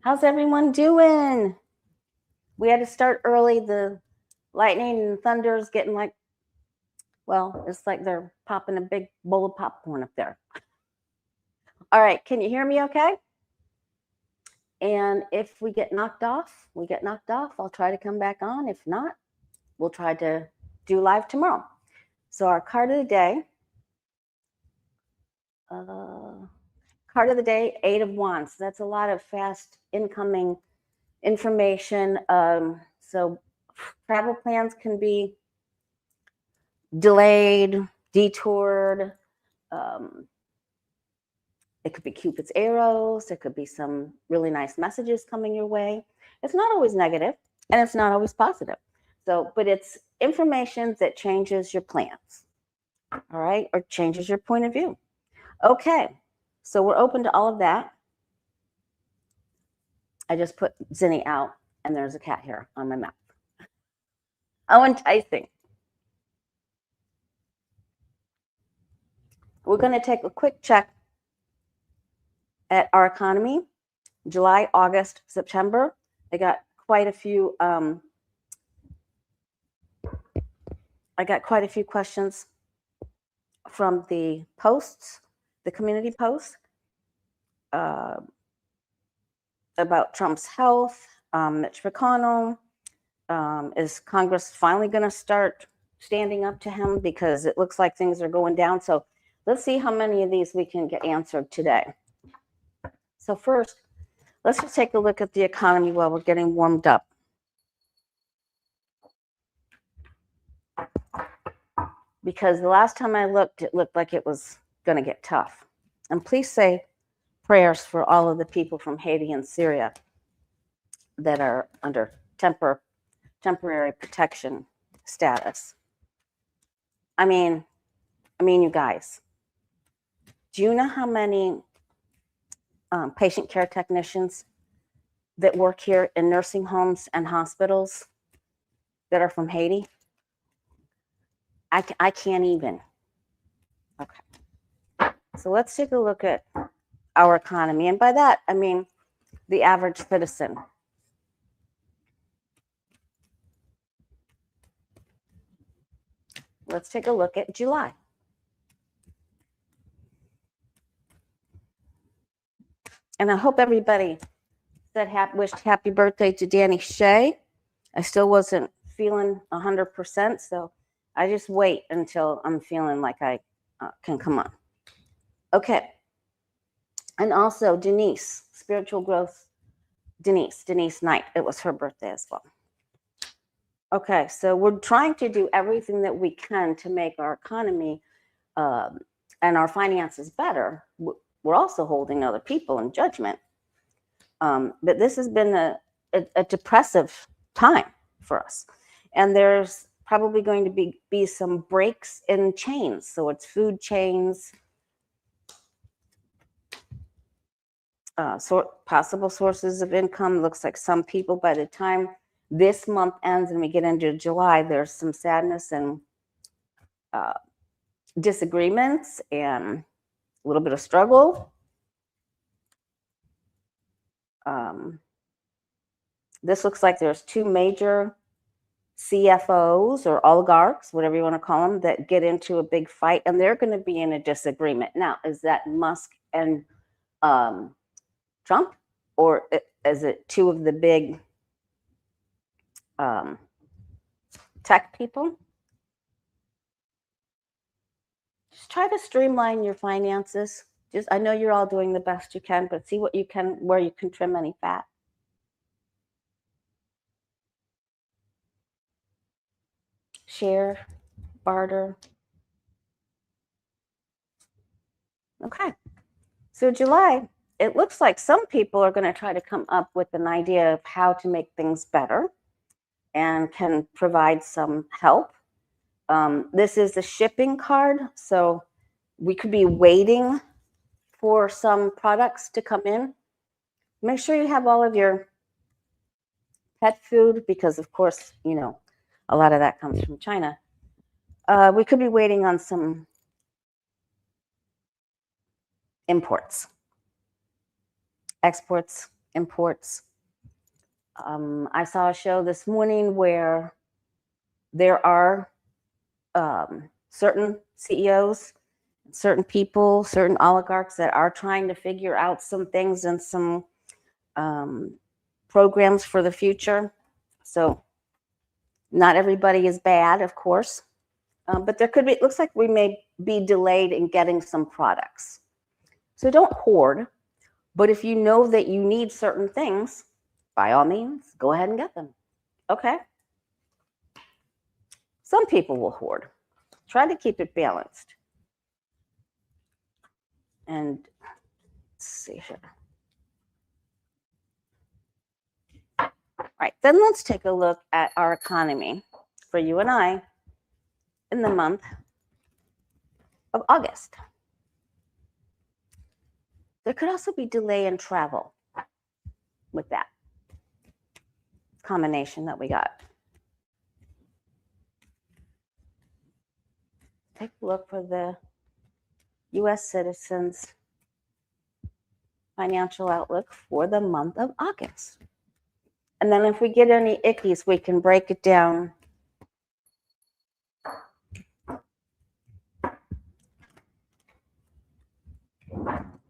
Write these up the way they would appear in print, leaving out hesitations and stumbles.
How's everyone doing? We had to start early. The lightning and thunder is getting like, well, it's like they're popping a big bowl of popcorn up there. All right, can you hear me okay? And if we get knocked off, we get knocked off. I'll try to come back on. If not, we'll try to do live tomorrow. So our card of the day, Eight of Wands. That's a lot of fast incoming information. So travel plans can be delayed, detoured. It could be Cupid's arrows. There could be some really nice messages coming your way. It's not always negative, and it's not always positive. So, but it's information that changes your plans, all right, or changes your point of view. Okay, so we're open to all of that. I just put Zinni out, and there's a cat hair on my mouth. How enticing. We're going to take a quick check at our economy. July, August, September. I got quite a few. I got quite a few questions from the posts, the community posts, about Trump's health. Mitch McConnell. Is Congress finally going to start standing up to him, because it looks like things are going down? So let's see how many of these we can get answered today. So first, let's just take a look at the economy while we're getting warmed up. Because the last time I looked, it looked like it was going to get tough. And please say prayers for all of the people from Haiti and Syria that are under temporary protection status. I mean, you guys, do you know how many patient care technicians that work here in nursing homes and hospitals that are from Haiti? I can't even. Okay. So let's take a look at our economy. And by that, I mean the average citizen. Let's take a look at July. And I hope everybody wished happy birthday to Danny Shea. I still wasn't feeling 100%, so I just wait until I'm feeling like I can come on. Okay. And also Denise, spiritual growth, Denise Knight. It was her birthday as well. Okay, so we're trying to do everything that we can to make our economy and our finances better. We're also holding other people in judgment. But this has been a depressive time for us. And there's probably going to be some breaks in chains. So it's food chains, possible sources of income. Looks like some people, by the time this month ends and we get into July, there's some sadness and disagreements and a little bit of struggle. This looks like there's two major CFOs or oligarchs, whatever you want to call them, that get into a big fight, and they're going to be in a disagreement. Now, is that Musk and Trump, or is it two of the big tech people? Just try to streamline your finances. I know you're all doing the best you can, but see what you can, where you can trim any fat. Share, barter. Okay. So July, it looks like some people are going to try to come up with an idea of how to make things better and can provide some help. This is the shipping card. So we could be waiting for some products to come in. Make sure you have all of your pet food, because of course, you know, a lot of that comes from China. We could be waiting on some imports. Exports imports. I saw a show this morning where there are certain CEOs, certain people, certain oligarchs that are trying to figure out some things and some programs for the future. So not everybody is bad, of course, but there could be, it looks like we may be delayed in getting some products. So don't hoard, but if you know that you need certain things, by all means, go ahead and get them. Okay? Some people will hoard. Try to keep it balanced. And let's see here. All right, then let's take a look at our economy for you and I in the month of August. There could also be delay in travel with that combination that we got. Take a look for the U.S. citizens financial outlook for the month of August. And then if we get any ickies, we can break it down.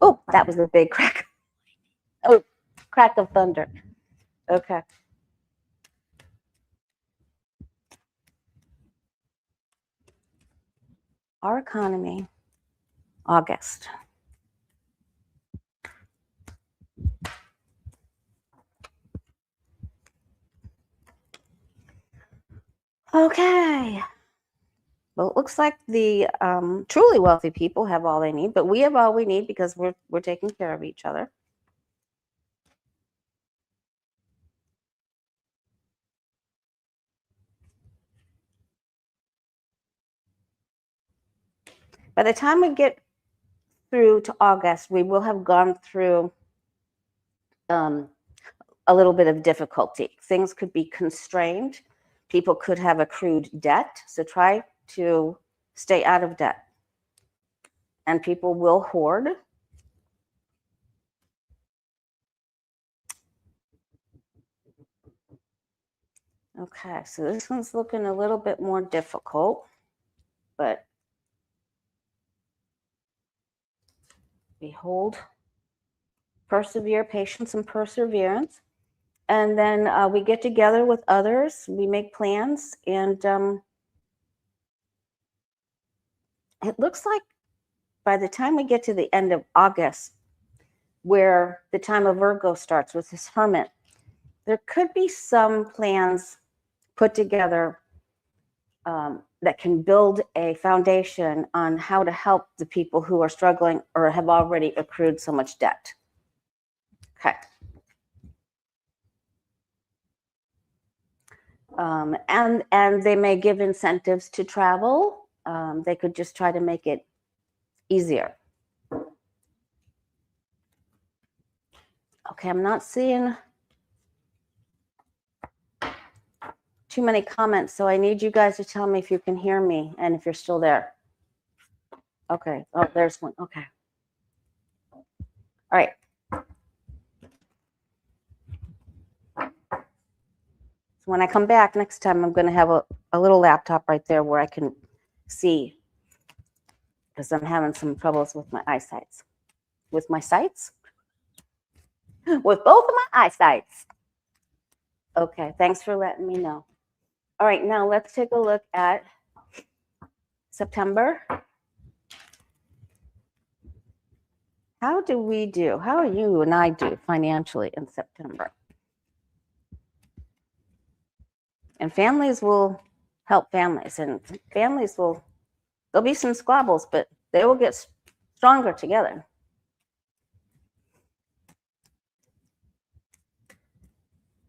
Oh, that was a big crack. Oh, crack of thunder. Okay. Our economy, August. Okay. Well, it looks like the truly wealthy people have all they need, but we have all we need because we're taking care of each other. By the time we get through to August, we will have gone through a little bit of difficulty. Things could be constrained. People could have accrued debt. So try to stay out of debt. And people will hoard. Okay, so this one's looking a little bit more difficult, but behold, persevere, patience, and perseverance. And then we get together with others, we make plans, and it looks like by the time we get to the end of August, where the time of Virgo starts with this hermit, there could be some plans put together that can build a foundation on how to help the people who are struggling or have already accrued so much debt. Okay. And they may give incentives to travel. They could just try to make it easier. Okay, I'm not seeing too many comments, so I need you guys to tell me if you can hear me and if you're still there. Okay, oh, there's one. Okay. All right. So when I come back next time, I'm going to have a little laptop right there where I can see, because I'm having some troubles with my eyesights. With my sights? With both of my eyesights. Okay, thanks for letting me know. All right, now let's take a look at September. How do we do? How are you and I do financially in September? And families will help families, and families will, there'll be some squabbles, but they will get stronger together.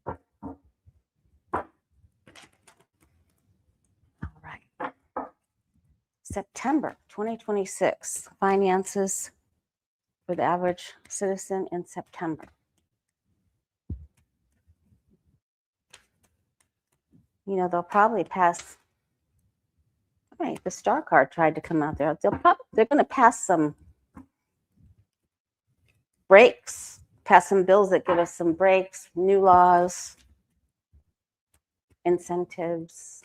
All right. September 2026, finances for the average citizen in September. You know, they'll probably pass. All right, the star card tried to come out there. They're going to pass some brakes pass some bills that give us some breaks, new laws, incentives.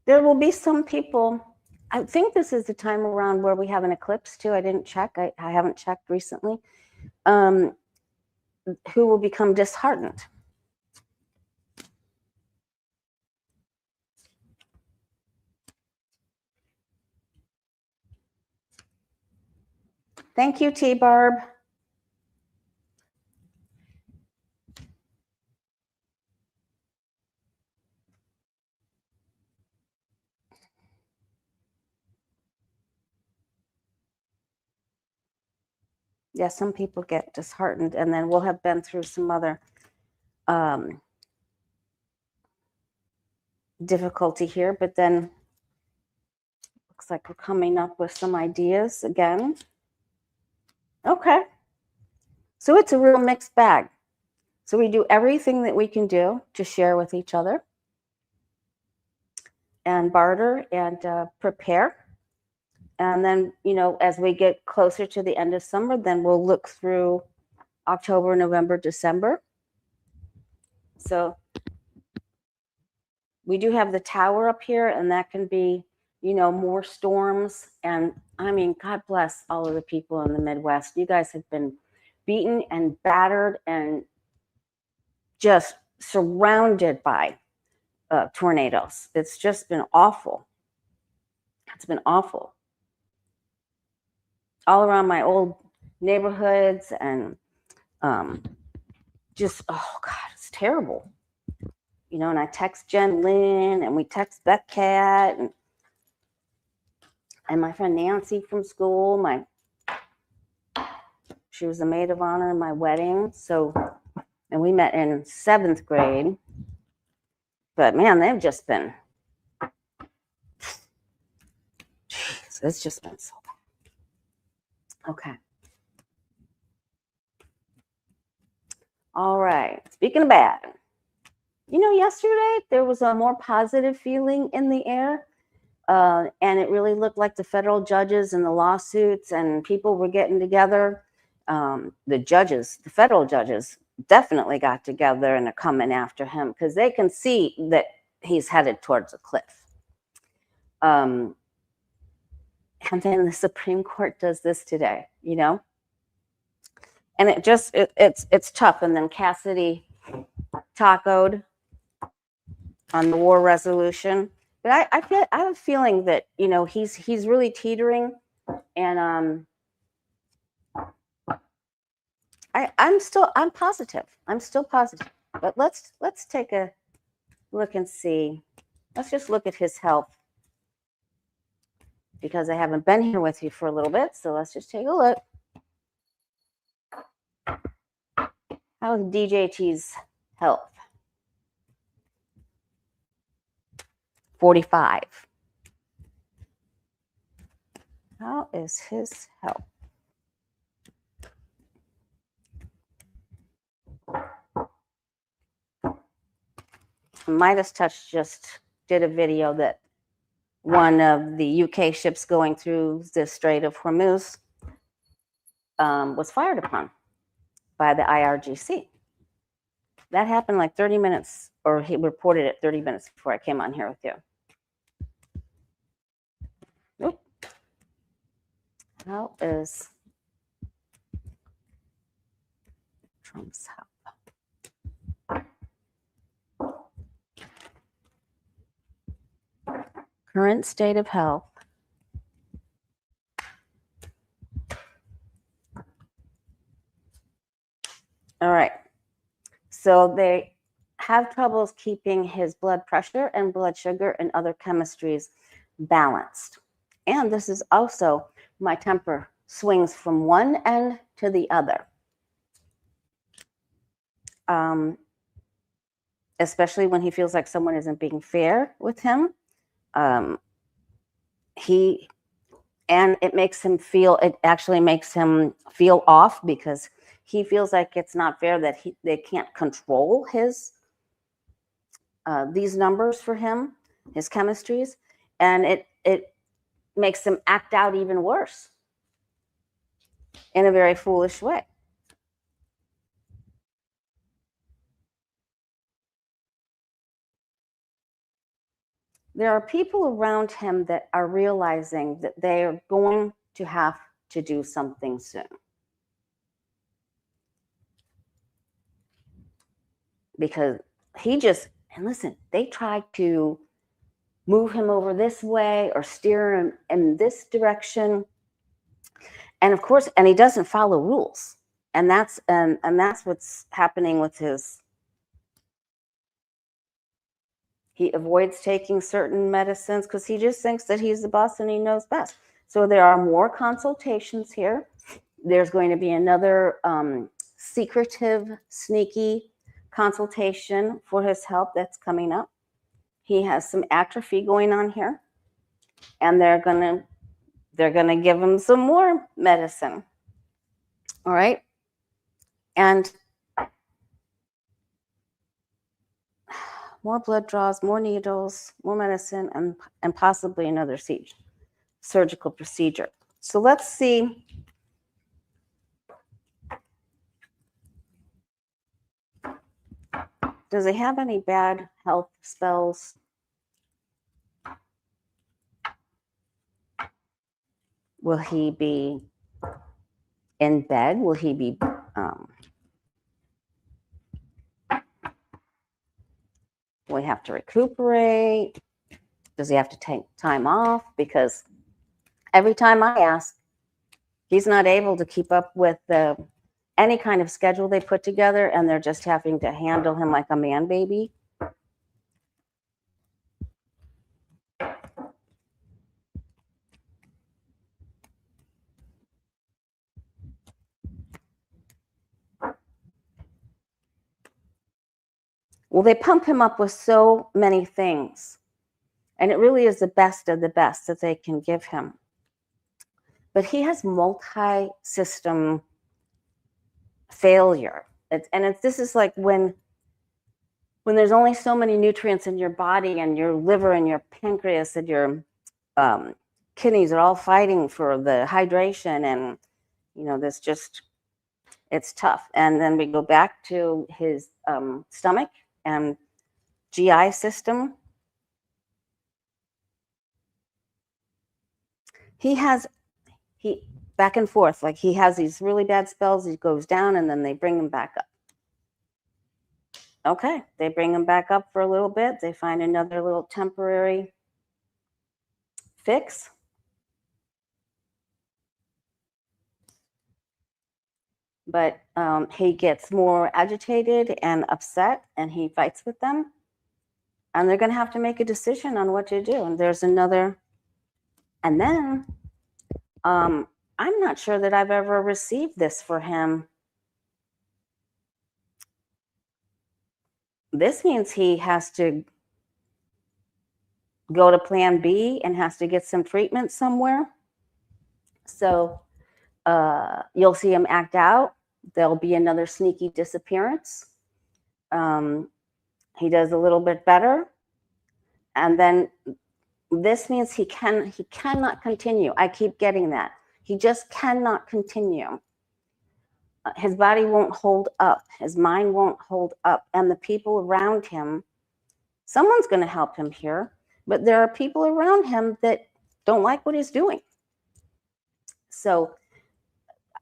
There will be some people, I think this is the time around where we have an eclipse too. I didn't check. I haven't checked recently. Who will become disheartened. Thank you, T-Barb. Yeah, some people get disheartened, and then we'll have been through some other difficulty here, but then looks like we're coming up with some ideas again. Okay. So it's a real mixed bag. So we do everything that we can do to share with each other and barter and prepare. And then, you know, as we get closer to the end of summer, then we'll look through October, November, December. So we do have the tower up here, and that can be, you know, more storms. And I mean, God bless all of the people in the Midwest. You guys have been beaten and battered and just surrounded by tornadoes. It's just been awful. It's been awful. All around my old neighborhoods, and just, oh God, it's terrible. You know, and I text Jen Lynn, and we text Beth Cat, and my friend Nancy from school. She was the maid of honor in my wedding. So, and we met in 7th grade. But man, they've just been, geez, it's just been so bad. Okay. All right. Speaking of bad, you know, yesterday there was a more positive feeling in the air. And it really looked like the federal judges and the lawsuits and people were getting together. The federal judges definitely got together and are coming after him because they can see that he's headed towards a cliff. And then the Supreme Court does this today, you know? And it's tough. And then Cassidy tacoed on the war resolution. But I have a feeling that, you know, he's really teetering, and I'm positive. I'm still positive. But let's take a look and see. Let's just look at his health, because I haven't been here with you for a little bit. So let's just take a look. How's DJT's health? 45. How is his health? Midas Touch just did a video that one of the UK ships going through the Strait of Hormuz was fired upon by the IRGC. That happened like 30 minutes, or he reported it 30 minutes before I came on here with you. Oop. How is Trump's health? Current state of health. All right. So they have troubles keeping his blood pressure and blood sugar and other chemistries balanced. And this is also, my temper swings from one end to the other. Especially when he feels like someone isn't being fair with him. It actually makes him feel off, because he feels like it's not fair that they can't control his these numbers for him, his chemistries, and it makes him act out even worse in a very foolish way. There are people around him that are realizing that they are going to have to do something soon. Because and listen, they try to move him over this way or steer him in this direction. And of course, and he doesn't follow rules. And that's what's happening with he avoids taking certain medicines because he just thinks that he's the boss and he knows best. So there are more consultations here. There's going to be another secretive, sneaky consultation for his help that's coming up. He has some atrophy going on here, and they're gonna give him some more medicine. All right, and more blood draws, more needles, more medicine, and possibly another surgical procedure. So let's see. Does he have any bad health spells? Will he be in bed? Will he be will he have to recuperate? Does he have to take time off? Because every time I ask, he's not able to keep up with any kind of schedule they put together, and they're just having to handle him like a man baby. Well, they pump him up with so many things, and it really is the best of the best that they can give him. But he has multi-system failure. This is like when there's only so many nutrients in your body, and your liver and your pancreas and your kidneys are all fighting for the hydration, and it's tough. And then we go back to his stomach and GI system. He back and forth, like he has these really bad spells. He goes down, and then they bring him back up. Okay, they bring him back up for a little bit. They find another little temporary fix. But he gets more agitated and upset, and he fights with them. And they're going to have to make a decision on what to do. And there's another. And then I'm not sure that I've ever received this for him. This means he has to go to plan B and has to get some treatment somewhere. So you'll see him act out. There'll be another sneaky disappearance. He does a little bit better. And then this means he cannot continue. I keep getting that. He just cannot continue. His body won't hold up. His mind won't hold up. And the people around him, someone's going to help him here, but there are people around him that don't like what he's doing. So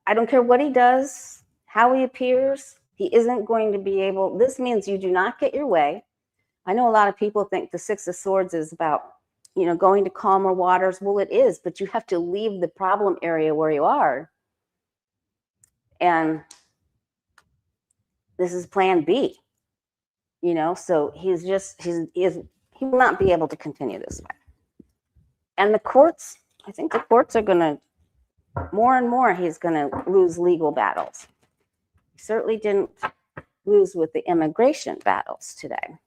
I don't care what he does, how he appears, he isn't going to be able. This means you do not get your way. I know a lot of people think the Six of Swords is about, going to calmer waters. Well, it is, but you have to leave the problem area where you are. And this is plan B, so he will not be able to continue this way. And the courts, I think the courts are going to, more and more, he's going to lose legal battles. He certainly didn't lose with the immigration battles today.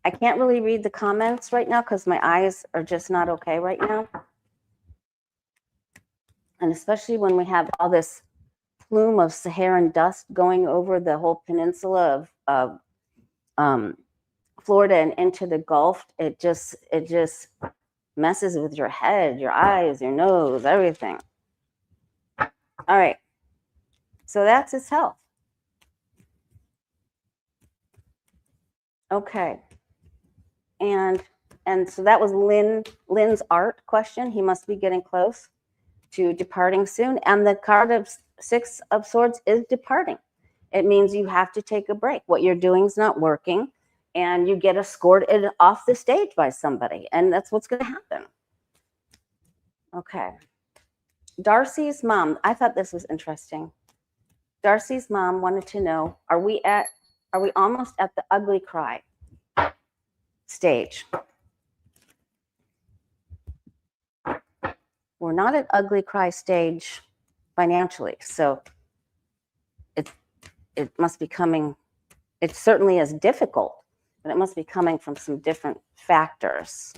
I can't really read the comments right now because my eyes are just not okay right now. And especially when we have all this plume of Saharan dust going over the whole peninsula of Florida and into the Gulf, it just messes with your head, your eyes, your nose, everything. All right. So that's his health. Okay. And so that was Lynn's art question. He must be getting close to departing soon. And the card of Six of Swords is departing. It means you have to take a break. What you're doing is not working, and you get escorted off the stage by somebody, and that's what's going to happen. Okay. Darcy's mom, I thought this was interesting. Darcy's mom wanted to know, are we almost at the ugly cry stage? We're not at ugly cry stage financially, so it must be coming. It certainly is difficult, but it must be coming from some different factors.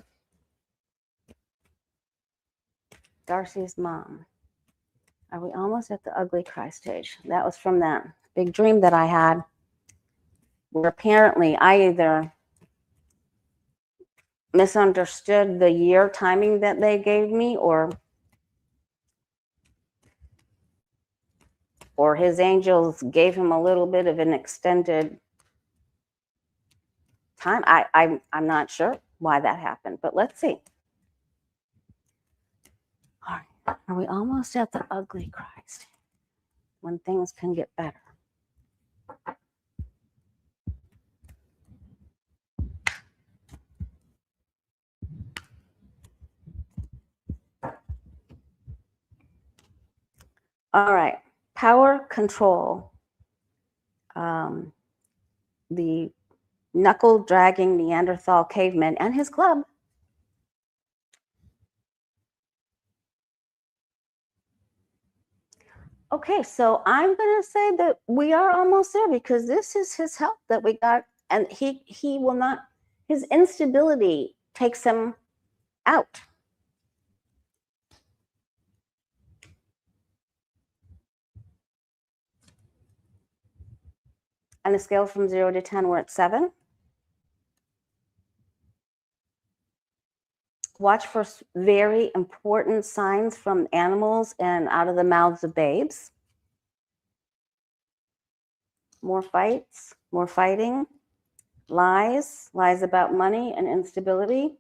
Darcy's mom. Are we almost at the ugly cry stage? That was from that big dream that I had, where apparently I either misunderstood the year timing that they gave me, or his angels gave him a little bit of an extended time. I'm not sure why that happened, but let's see. All right. Are we almost at the ugly cry stage, when things can get better? All right. Power control. The knuckle-dragging Neanderthal caveman and his club. Okay, so I'm going to say that we are almost there, because this is his help that we got, and he will not, his instability takes him out. On a scale from 0 to 10, we're at 7. Watch for very important signs from animals and out of the mouths of babes. More fights, more fighting, lies about money and instability.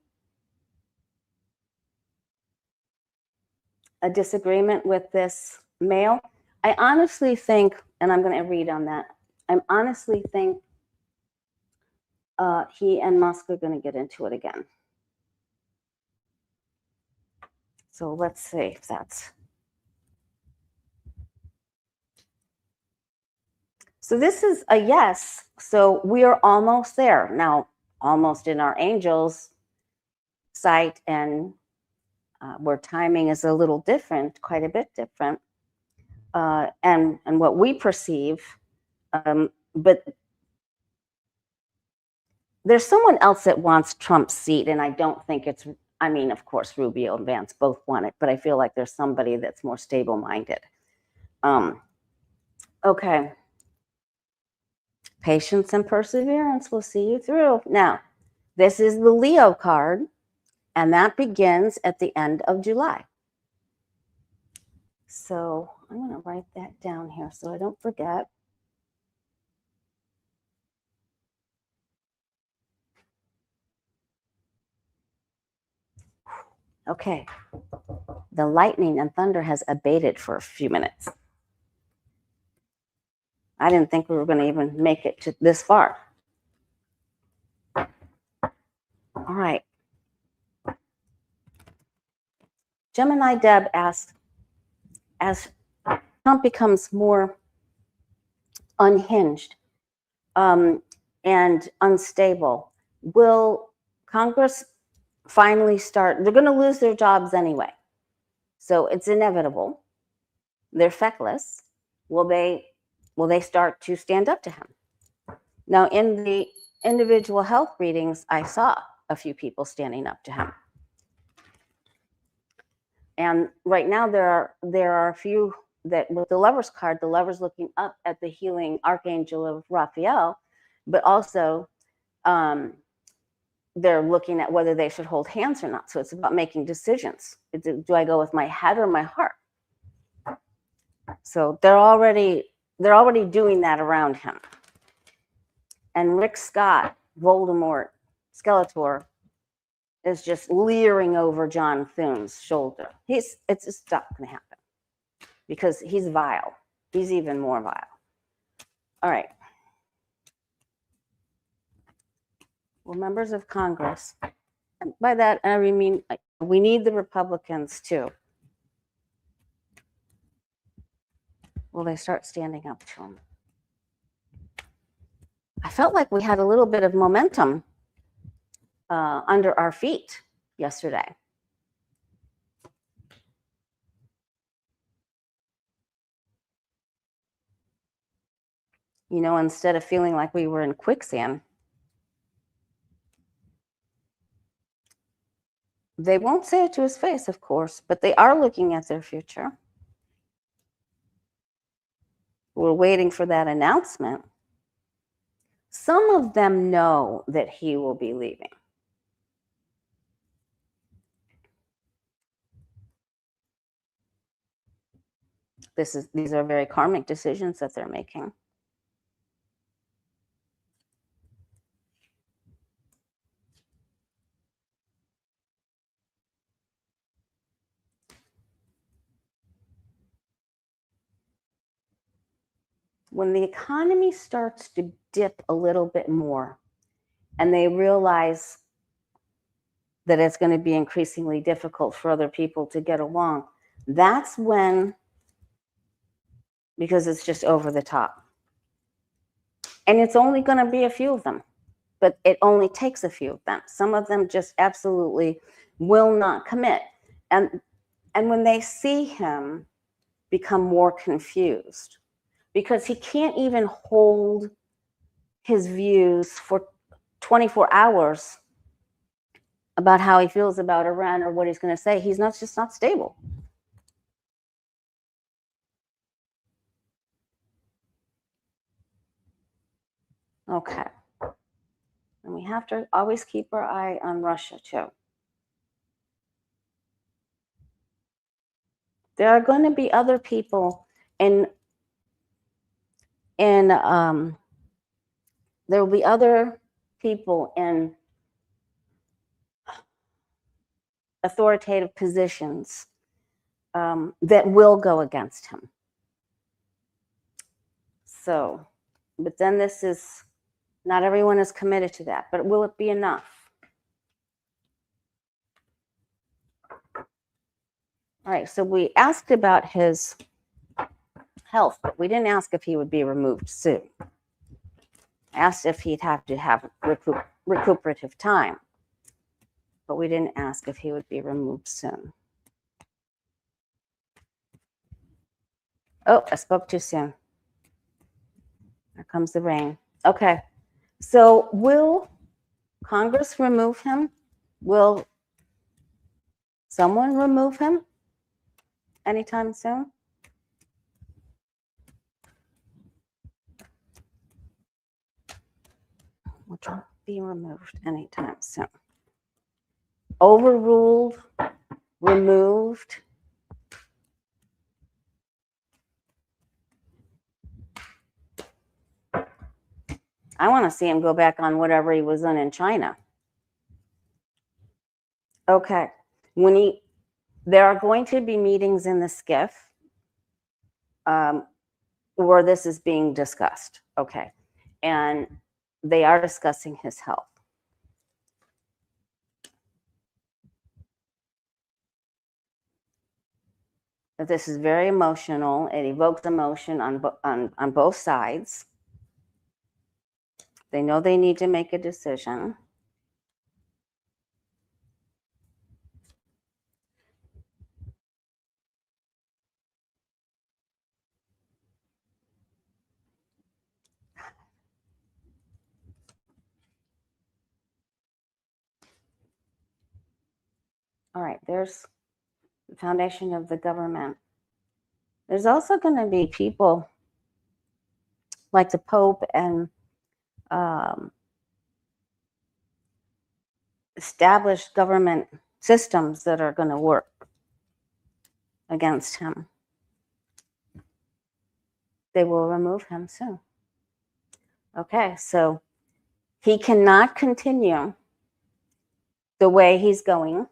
A disagreement with this male. I honestly think, and I'm going to read on that, I honestly think he and Musk are going to get into it again. So let's see if that's. So this is a yes. So we are almost there. Now, almost in our angels' sight, and where timing is a little different, quite a bit different, and what we perceive. But there's someone else that wants Trump's seat, and I don't think it's, I mean, of course, Rubio and Vance both want it, but I feel like there's somebody that's more stable-minded. Okay. Patience and perseverance will see you through. Now, this is the Leo card, and that begins at the end of July. So I'm going to write that down here so I don't forget. Okay. The lightning and thunder has abated for a few minutes. I didn't think we were going to even make it to this far. All right. Gemini Deb asked, as Trump becomes more unhinged and unstable, will Congress finally start? They're going to lose their jobs anyway, so it's inevitable. They're feckless. Will they start to stand up to him? Now, in the individual health readings, I saw a few people standing up to him. And right now there are a few that with the lover's card, the lover's looking up at the healing archangel of Raphael, but also they're looking at whether they should hold hands or not. So it's about making decisions. Do I go with my head or my heart? So they're already doing that around him. And Rick Scott, Voldemort, Skeletor, is just leering over John Thune's shoulder. It's just not going to happen because he's vile. He's even more vile. All right. Well, members of Congress, and by that I mean we need the Republicans too. Will they start standing up to him? I felt like we had a little bit of momentum under our feet yesterday. You know, instead of feeling like we were in quicksand. They won't say it to his face, of course, but they are looking at their future. We're waiting for that announcement. Some of them know that he will be leaving. These are very karmic decisions that they're making. When the economy starts to dip a little bit more and they realize that it's going to be increasingly difficult for other people to get along, that's when, because it's just over the top. And it's only going to be a few of them, but it only takes a few of them. Some of them just absolutely will not commit. And when they see him become more confused, because he can't even hold his views for 24 hours about how he feels about Iran or what he's going to say. He's just not stable. Okay. And we have to always keep our eye on Russia too. There are going to be other people there will be other people in authoritative positions that will go against him. So, but then not everyone is committed to that, but will it be enough? All right, so we asked about his health, but we didn't ask if he would be removed soon. I asked if he'd have to have recuperative time, but we didn't ask if he would be removed soon. Oh, I spoke too soon. Here comes the rain. Okay, so will Congress remove him? Will someone remove him anytime soon? Will Trump be removed anytime soon? Overruled, removed. I want to see him go back on whatever he was on in China. Okay, there are going to be meetings in the SCIF where this is being discussed. Okay, and they are discussing his health. That this is very emotional. It evokes emotion on both sides. They know they need to make a decision. All right, there's the foundation of the government. There's also going to be people like the Pope and established government systems that are going to work against him. They will remove him soon. Okay, so he cannot continue the way he's going.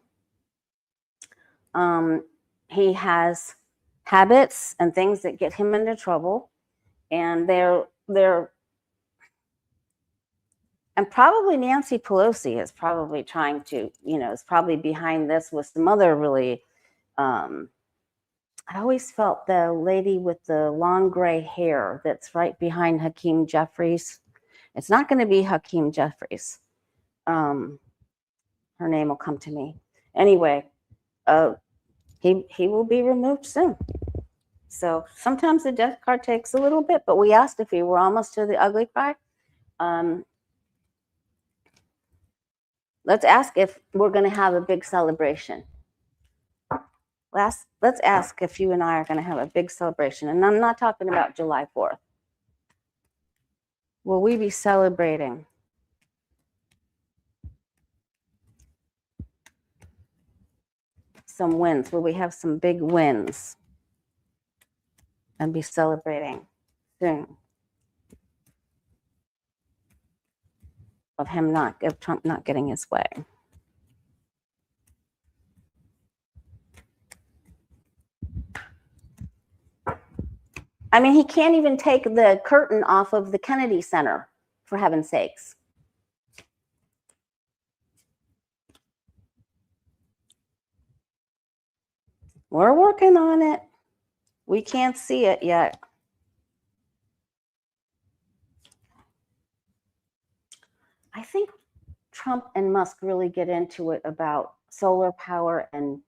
He has habits and things that get him into trouble, and and probably Nancy Pelosi is probably trying to, is probably behind this with some other really, I always felt the lady with the long gray hair that's right behind Hakeem Jeffries. It's not going to be Hakeem Jeffries. Her name will come to me. Anyway, he will be removed soon. So sometimes the death card takes a little bit, but we asked if we were almost to the ugly cry. Let's ask if we're going to have a big celebration. Let's ask if you and I are going to have a big celebration. And I'm not talking about July 4th. Will we be celebrating some wins? Will we have some big wins and be celebrating soon of Trump not getting his way? I mean, he can't even take the curtain off of the Kennedy Center, for heaven's sakes. We're working on it. We can't see it yet. I think Trump and Musk really get into it about solar power and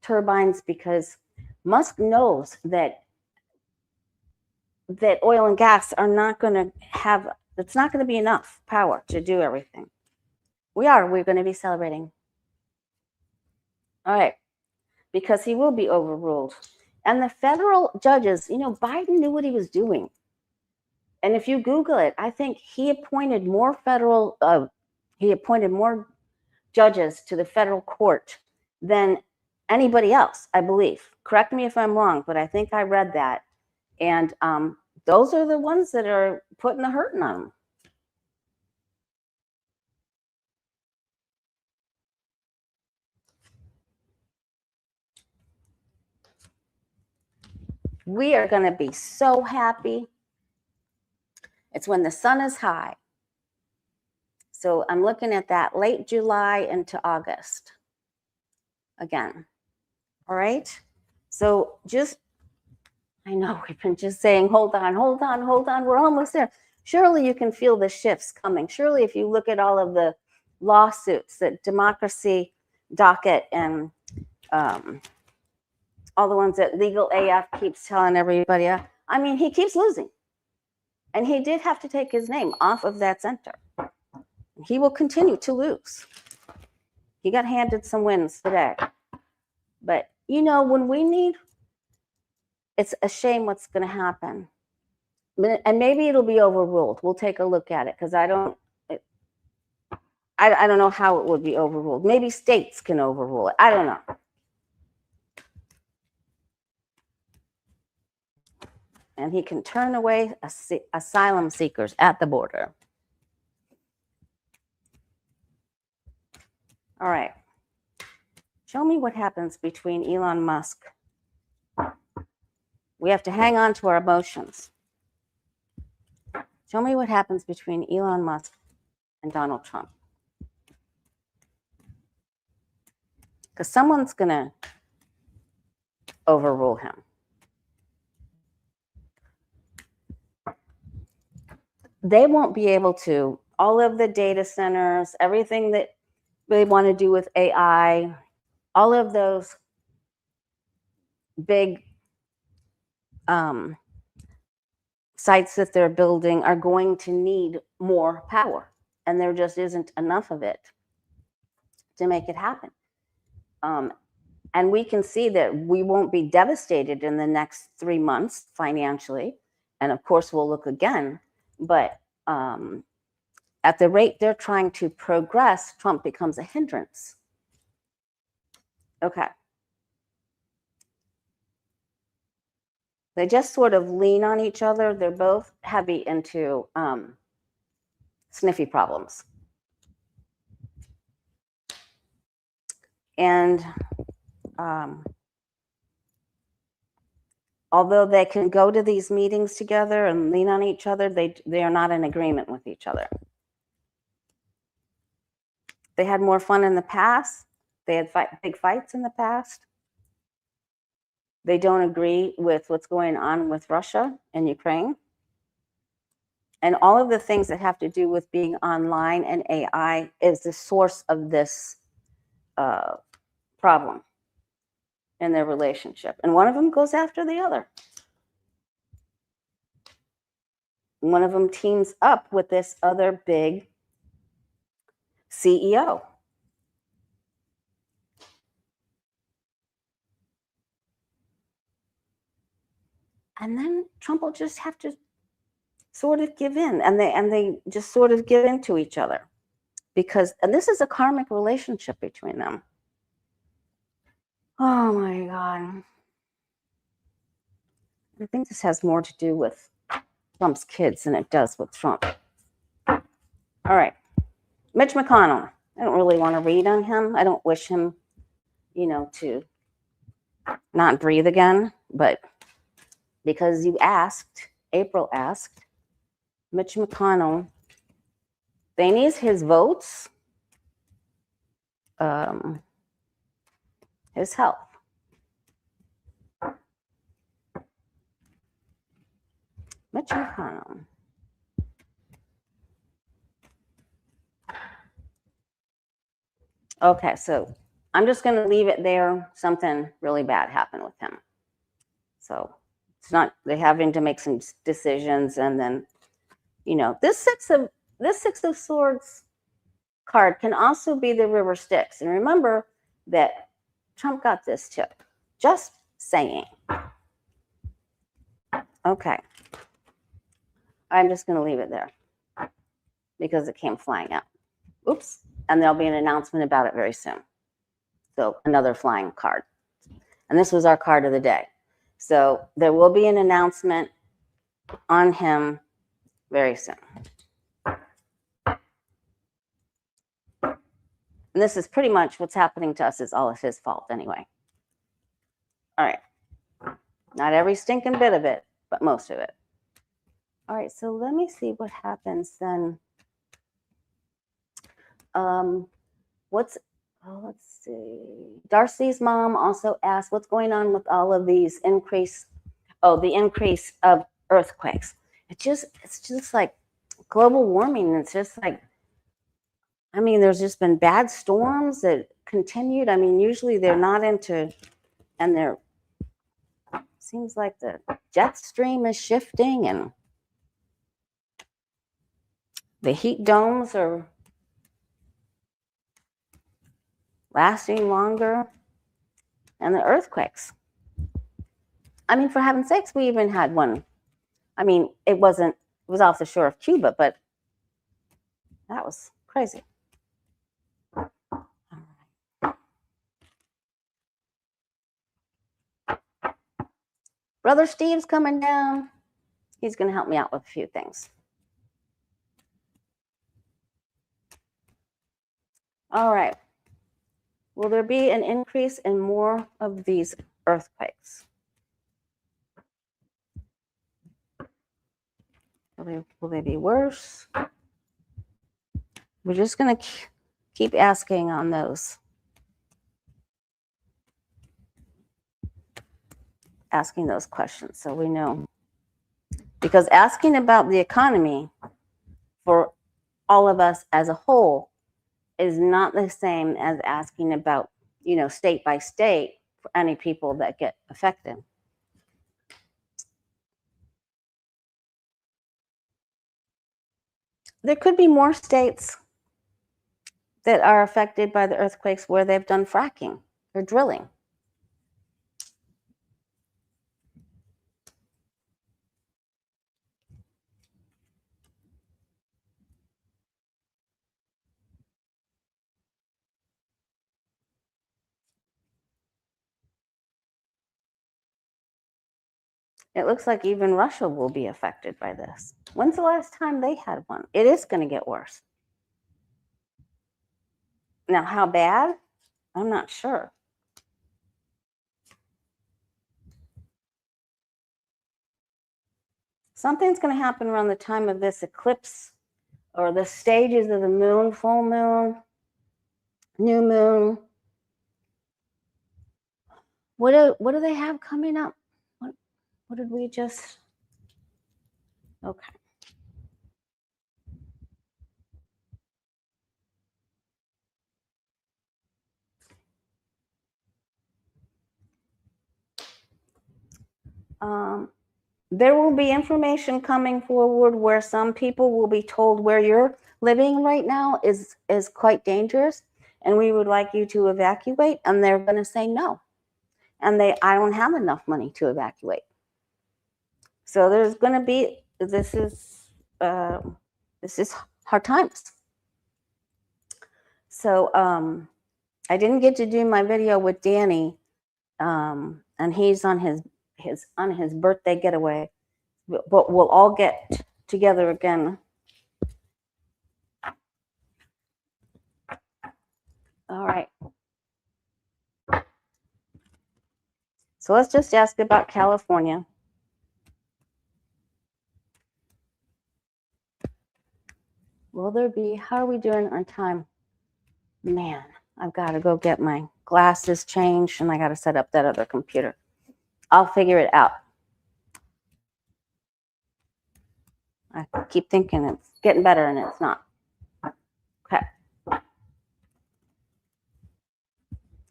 turbines, because Musk knows that oil and gas are not going to have, it's not going to be enough power to do everything. We're going to be celebrating. All right, because he will be overruled. And the federal judges, Biden knew what he was doing. And if you Google it, I think he appointed more judges to the federal court than anybody else, I believe. Correct me if I'm wrong, but I think I read that. And those are the ones that are putting the hurting on them. We are going to be so happy. It's when the sun is high. So I'm looking at that late July into August again. All right. So I know we've been just saying, hold on. We're almost there. Surely you can feel the shifts coming. Surely if you look at all of the lawsuits that Democracy Docket and all the ones that Legal AF keeps telling everybody, I mean, he keeps losing. And he did have to take his name off of that center. He will continue to lose. He got handed some wins today. But, when we need, it's a shame what's going to happen. And maybe it'll be overruled. We'll take a look at it, because I don't know how it would be overruled. Maybe states can overrule it. I don't know. And he can turn away asylum seekers at the border. All right. Show me what happens between Elon Musk. We have to hang on to our emotions. Show me what happens between Elon Musk and Donald Trump. Because someone's going to overrule him. They won't be able to, all of the data centers, everything that they want to do with AI, all of those big sites that they're building are going to need more power. And there just isn't enough of it to make it happen. And we can see that we won't be devastated in the next 3 months financially. And of course, we'll look again. But at the rate they're trying to progress, Trump becomes a hindrance. Okay. They just sort of lean on each other. They're both heavy into sniffy problems. And although they can go to these meetings together and lean on each other, they are not in agreement with each other. They had more fun in the past. They had big fights in the past. They don't agree with what's going on with Russia and Ukraine. And all of the things that have to do with being online and AI is the source of this problem in their relationship. And one of them goes after the other. One of them teams up with this other big CEO. And then Trump will just have to sort of give in, and they just sort of give in to each other, and this is a karmic relationship between them. Oh my God. I think this has more to do with Trump's kids than it does with Trump. All right. Mitch McConnell. I don't really want to read on him. I don't wish him, to not breathe again, but because April asked, Mitch McConnell, they need his votes, his health. Mitch McConnell. Okay, so I'm just going to leave it there. Something really bad happened with him. So it's not, they're having to make some decisions, and then, this six of swords card can also be the River Styx. And remember that Trump got this tip. Just saying. Okay. I'm just going to leave it there because it came flying out. Oops. And there'll be an announcement about it very soon. So another flying card. And this was our card of the day. So there will be an announcement on him very soon. And this is pretty much what's happening to us is all of his fault anyway. All right. Not every stinking bit of it, but most of it. All right, so let me see what happens then. Let's see. Darcy's mom also asked, what's going on with all of these the increase of earthquakes? It's just like global warming. It's just like, there's just been bad storms that continued. Usually they're not into, and seems like the jet stream is shifting and the heat domes are lasting longer, and the earthquakes. For heaven's sakes, we even had one. It was off the shore of Cuba, but that was crazy. All right. Brother Steve's coming down. He's going to help me out with a few things. All right. Will there be an increase in more of these earthquakes? Will they be worse? We're just going to keep asking on those. Asking those questions so we know. Because asking about the economy for all of us as a whole is not the same as asking about, state by state for any people that get affected. There could be more states that are affected by the earthquakes where they've done fracking. They're drilling. It looks like even Russia will be affected by this. When's the last time they had one? It is going to get worse. Now, how bad? I'm not sure. Something's going to happen around the time of this eclipse or the stages of the moon, full moon, new moon. What do they have coming up? What did we just? Okay. There will be information coming forward where some people will be told where you're living right now is quite dangerous, and we would like you to evacuate, and they're going to say no, and I don't have enough money to evacuate. So there's going to be this is hard times. So I didn't get to do my video with Danny, and he's on his birthday getaway, but we'll all get together again. All right. So let's just ask about California. Will there be, how are we doing on time? Man, I've got to go get my glasses changed, and I got to set up that other computer. I'll figure it out. I keep thinking it's getting better, and it's not. Okay.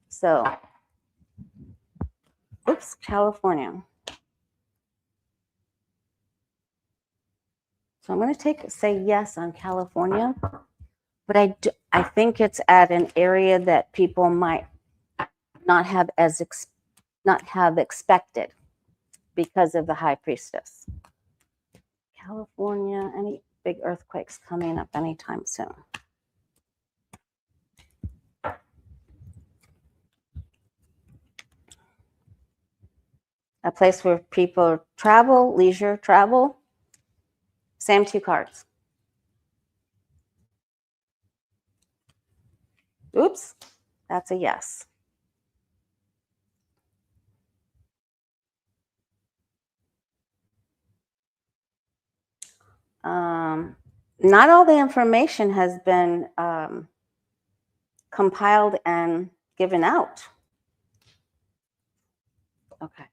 So, oops, California. So I'm going to say yes on California, but I think it's at an area that people might not have expected because of the high priestess. California, any big earthquakes coming up anytime soon? A place where people travel, leisure travel. Same two cards. Oops, that's a yes. Not all the information has been compiled and given out. Okay.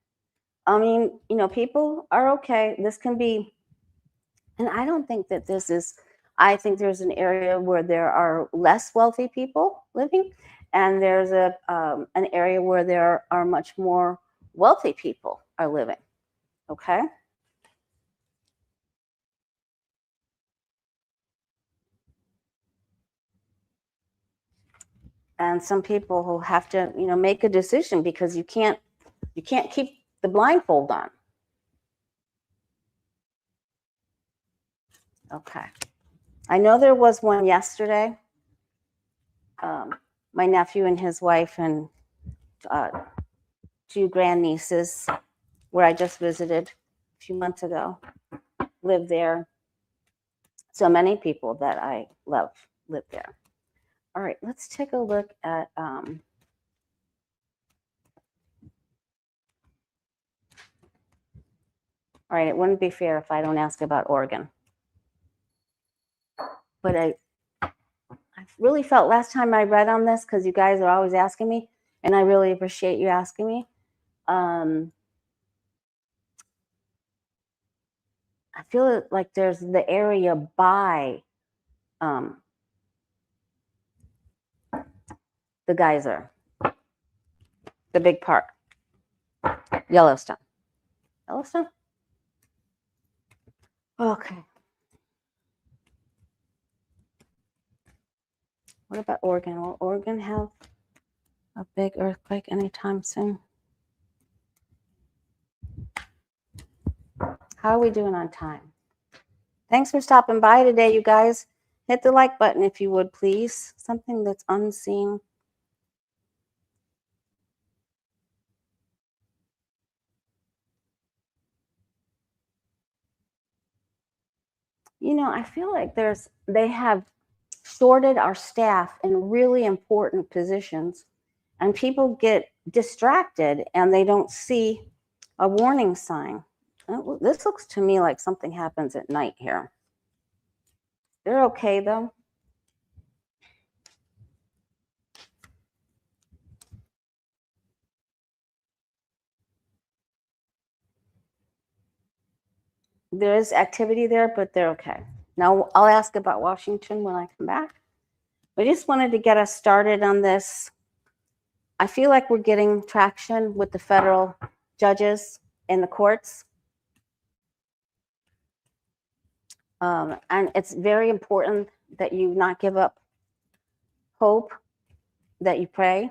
I mean, people are okay. This can be, and I don't think that this is, I think there's an area where there are less wealthy people living, and there's an area where there are much more wealthy people are living. Okay. And some people will have to, make a decision because you can't keep the blindfold on. Okay. I know there was one yesterday. My nephew and his wife and two grandnieces, where I just visited a few months ago, live there. So many people that I love live there. All right, let's take a look at all right, it wouldn't be fair if I don't ask about Oregon. But I really felt last time I read on this, because you guys are always asking me, and I really appreciate you asking me. I feel like there's the area by the geyser, the big park, Yellowstone. Yellowstone? Okay. What about Oregon? Will Oregon have a big earthquake anytime soon. How are we doing on time? Thanks for stopping by today, you guys. Hit the like button if you would, please. Something that's unseen. You know, I feel like they have sorted our staff in really important positions, and people get distracted and they don't see a warning sign. This looks to me like something happens at night here. They're okay though. There is activity there, but they're okay. Now I'll ask about Washington when I come back. I just wanted to get us started on this. I feel like we're getting traction with the federal judges in the courts. And it's very important that you not give up hope, that you pray.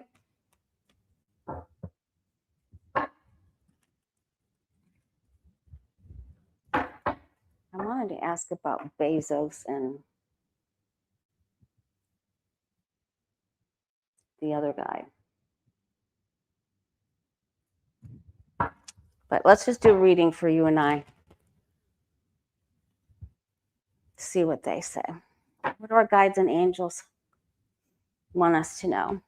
I wanted to ask about Bezos and the other guy. But let's just do a reading for you and I. See what they say. What do our guides and angels want us to know?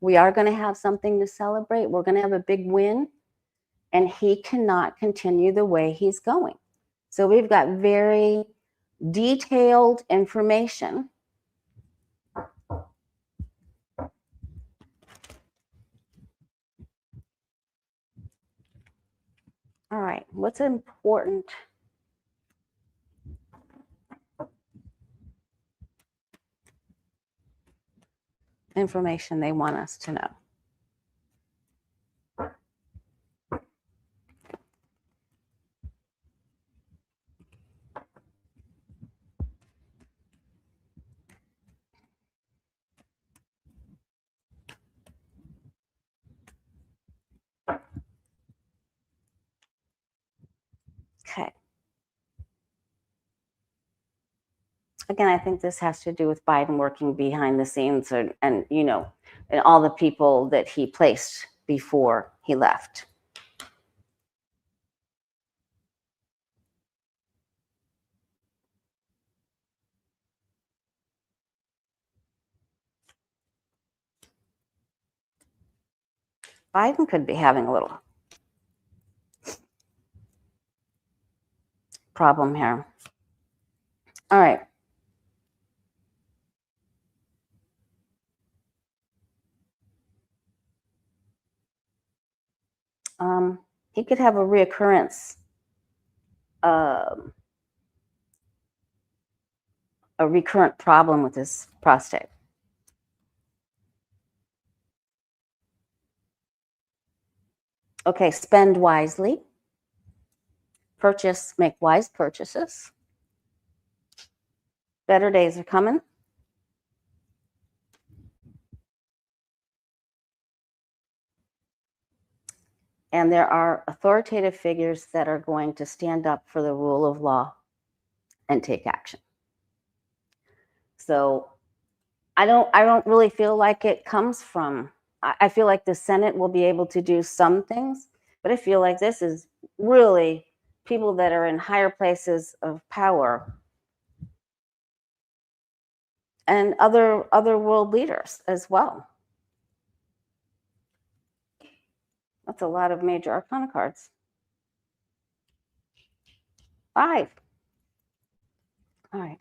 We are going to have something to celebrate. We're going to have a big win, and he cannot continue the way he's going. So we've got very detailed information. All right, what's important? Information they want us to know. Okay. Again, I think this has to do with Biden working behind the scenes and you know, and all the people that he placed before he left. Biden could be having a little problem here. All right. He could have a reoccurrence, a recurrent problem with his prostate. Okay, spend wisely. Make wise purchases. Better days are coming. And there are authoritative figures that are going to stand up for the rule of law and take action. So I don't really feel like it comes from, I feel like the Senate will be able to do some things, but I feel like this is really people that are in higher places of power and other world leaders as well. That's a lot of major arcana cards. 5. All right.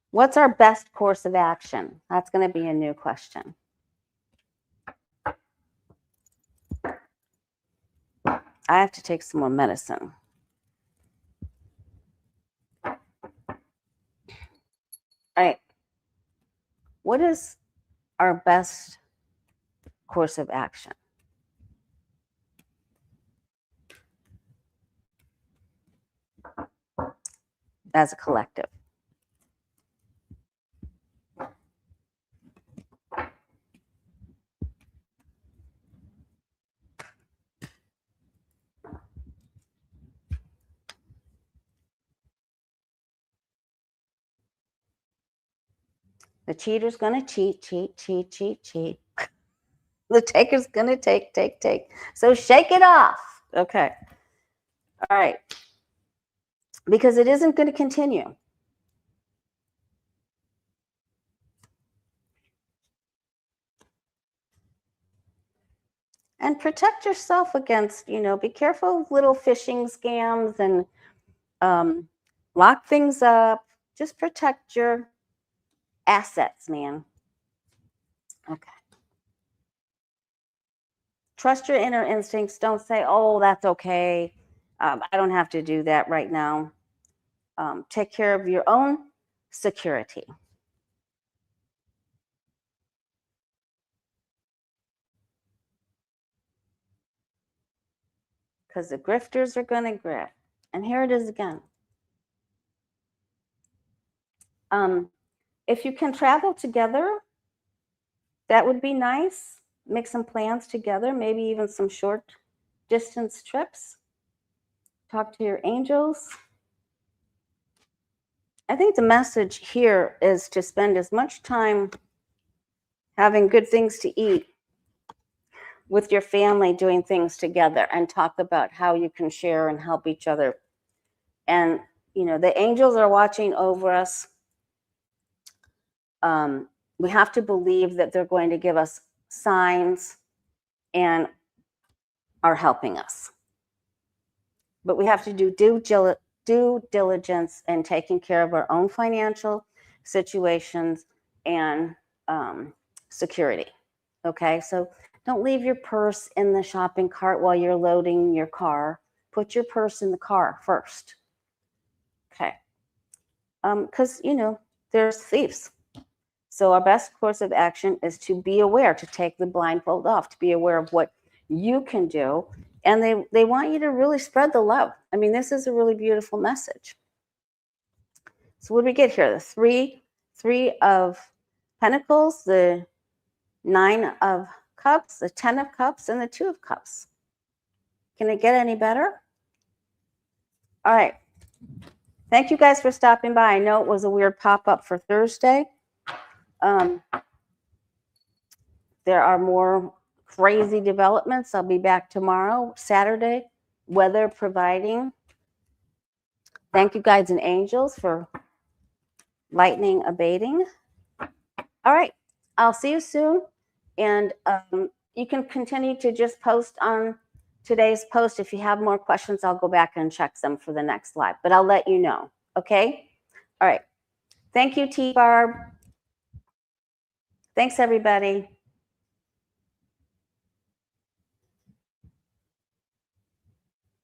What's our best course of action? That's going to be a new question. I have to take some more medicine. All right. What is our best course of action? As a collective. The cheater's going to cheat. The taker's going to take. So shake it off. Okay. All right. Because it isn't going to continue. And protect yourself against, be careful of little phishing scams and lock things up. Just protect your assets, man. Okay. Trust your inner instincts. Don't say, oh, that's okay. I don't have to do that right now. Take care of your own security. Because the grifters are going to grift. And here it is again. If you can travel together, that would be nice. Make some plans together, maybe even some short distance trips. Talk to your angels. I think the message here is to spend as much time having good things to eat with your family, doing things together, and talk about how you can share and help each other. And, the angels are watching over us. We have to believe that they're going to give us signs and are helping us. But we have to do due diligence in taking care of our own financial situations and security. Okay, so don't leave your purse in the shopping cart while you're loading your car. Put your purse in the car first. Okay, because there's thieves. So our best course of action is to be aware, to take the blindfold off, to be aware of what you can do. And they want you to really spread the love. I mean, this is a really beautiful message. So what do we get here? The three of Pentacles, the 9 of Cups, the 10 of Cups, and the 2 of Cups. Can it get any better? All right. Thank you guys for stopping by. I know it was a weird pop-up for Thursday. There are more crazy developments. I'll be back tomorrow, Saturday, weather providing. Thank you, guides and angels, for lightning abating. All right, I'll see you soon. And you can continue to just post on today's post. If you have more questions, I'll go back and check them for the next live, but I'll let you know, okay? All right. Thank you, T-Barb. Thanks, everybody.